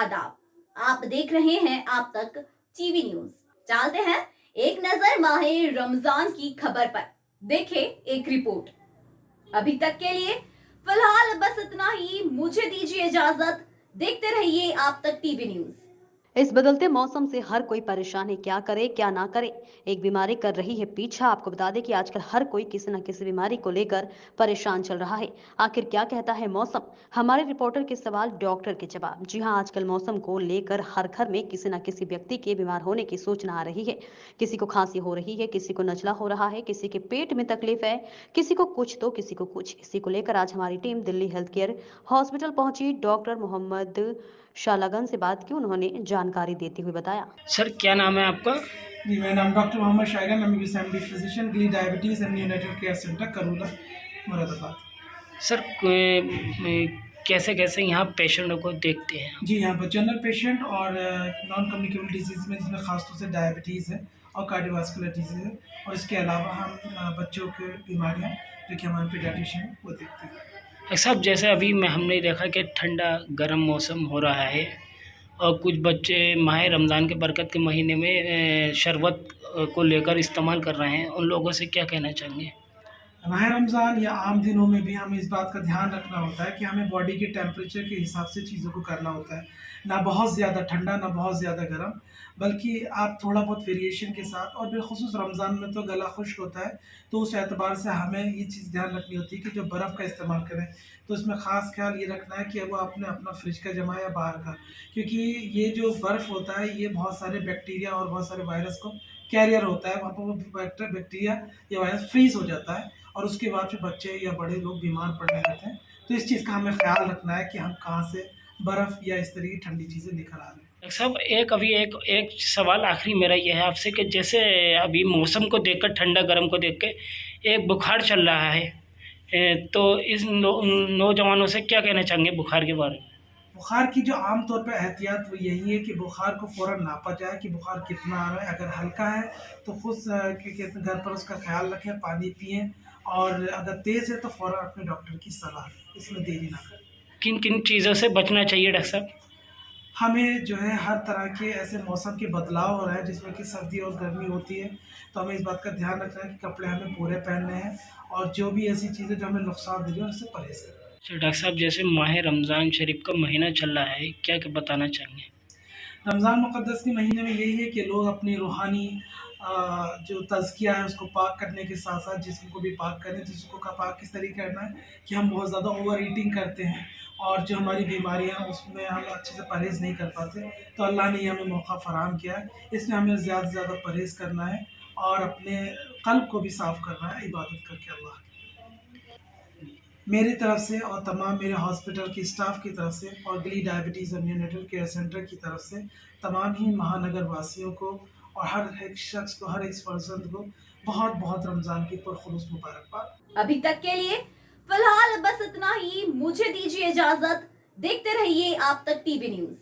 आदाब। आप देख रहे हैं आप तक टीवी न्यूज। डालते हैं एक नजर माहे रमजान की खबर पर। देखें एक रिपोर्ट। अभी तक के लिए फिलहाल बस इतना ही। मुझे दीजिए इजाजत। देखते रहिए आप तक टीवी न्यूज। इस बदलते मौसम से हर कोई परेशान है, क्या करे क्या ना करे। एक बीमारी कर रही है पीछा। आपको बता दें कि आजकल हर कोई किसी न किसी बीमारी को लेकर परेशान चल रहा है। आखिर क्या कहता है मौसम? हमारे रिपोर्टर के सवाल, डॉक्टर के जवाब। जी हां, आजकल मौसम को लेकर हर घर में किसी न किसी व्यक्ति के बीमार होने की सूचना आ रही है। किसी को खांसी हो रही है, किसी को नचला हो रहा है, किसी के पेट में तकलीफ है, किसी को कुछ तो किसी को कुछ। इसी को लेकर आज हमारी team Delhi health care hospital पहुंची। डॉक्टर मोहम्मद शालागन से बात की। उन्होंने जानकारी देते हुए बताया। सर क्या नाम है आपका? जी, मेरा नाम doctor Mohammad Shahgan, MBBS MD physician, Delhi diabetes and neonatal care centre, Karula, Moradabad. Sir कैसे कैसे यहाँ पेशेंटों को देखते हैं? जी, यहाँ पर जनरल पेशेंट और नॉन कम्युनिकेबल डिजीज़ में, जिसमें ख़ासतौर से डायबिटीज़ है और कार्डियोवास्कुलर डिजीज़ है, और इसके अलावा हम बच्चों के बीमारियाँ जो कि हमारे पीडियाट्रिशियन हैं वो देखते हैं। डॉक्टर साहब, जैसे अभी में हमने देखा कि ठंडा गर्म मौसम हो रहा है और कुछ बच्चे माह रमज़ान के बरकत के महीने में शरबत को लेकर इस्तेमाल कर रहे हैं, उन लोगों से क्या कहना चाहेंगे? माह रमज़ान या आम दिनों में भी हमें इस बात का ध्यान रखना होता है कि हमें बॉडी के टेम्परेचर के हिसाब से चीज़ों को करना होता है। ना बहुत ज़्यादा ठंडा, ना बहुत ज़्यादा गर्म, बल्कि आप थोड़ा बहुत वेरिएशन के साथ। और बिलख़ुसूस रमज़ान में तो गला खुश्क होता है, तो उस एतबार से हमें ये चीज़ ध्यान रखनी होती है कि जो बर्फ़ का इस्तेमाल करें, तो इसमें ख़ास ख्याल ये रखना है कि वो आपने अपना फ्रिज का जमा या बाहर का, क्योंकि ये जो बर्फ़ होता है ये बहुत सारे बैक्टीरिया और बहुत सारे वायरस को कैरियर होता है। वहाँ पर वो बैक्टीरिया या वायरस फ्रीज़ हो जाता है और उसके बाद फिर बच्चे या बड़े लोग बीमार पड़ने लगते हैं। तो इस चीज़ का हमें ख्याल रखना है कि हम कहाँ से बर्फ़ या इस तरह की ठंडी चीज़ें लेकर आ रहे हैं। डॉक्टर साहब, एक सवाल आखिरी मेरा यह है आपसे कि जैसे अभी मौसम को देखकर, ठंडा गर्म को देख के एक बुखार चल रहा है, तो इस नौजवानों से क्या कहना चाहेंगे बुखार के बारे में? बुखार की जो आम तौर पे एहतियात वो यही है कि बुखार को फ़ौरन नापा जाए कि बुखार कितना आ रहा है। अगर हल्का है तो खुद घर पर उसका ख्याल रखें, पानी पिएँ, और अगर तेज़ है तो फ़ौरन अपने डॉक्टर की सलाह लें, इसमें देरी ना करें। किन किन चीज़ों से बचना चाहिए डॉक्टर साहब? हमें जो है हर तरह के ऐसे मौसम के बदलाव हो रहे हैं जिसमें कि सर्दी और गर्मी होती है, तो हमें इस बात का ध्यान रखना है कि कपड़े हमें पूरे पहनने हैं, और जो भी ऐसी चीज़ें जो हमें नुकसान दे रही हैं उनसे परहेज़ करें। अच्छा डॉक्टर साहब, जैसे माह रमज़ान शरीफ का महीना चल रहा है, क्या क्या बताना चाहेंगे? रमज़ान मुक़द्दस के महीने में यही है कि लोग अपनी रूहानी जो तज़किया है उसको पाक करने के साथ साथ जिस्म को भी पाक करें। जिस्म को पाक किस तरीके करना है कि हम बहुत ज़्यादा ओवर ईटिंग करते हैं और जो हमारी बीमारियाँ उसमें हम अच्छे से परहेज़ नहीं कर पाते, तो अल्लाह ने हमें मौका फ़राहम किया है। इसमें हमें ज़्यादा से ज़्यादा परहेज़ करना है और अपने क़ल्ब को भी साफ़ करना है इबादत करके अल्लाह की। मेरी तरफ से और तमाम मेरे हॉस्पिटल की स्टाफ की तरफ से और Delhi diabetes and neonatal care centre की तरफ से तमाम ही महानगर वासियों को और हर एक शख्स को, हर एक पर्सन को बहुत बहुत रमज़ान की पुरखुलूस मुबारकबाद। अभी तक के लिए फिलहाल बस इतना ही। मुझे दीजिए इजाजत। देखते रहिए आप तक टीवी न्यूज।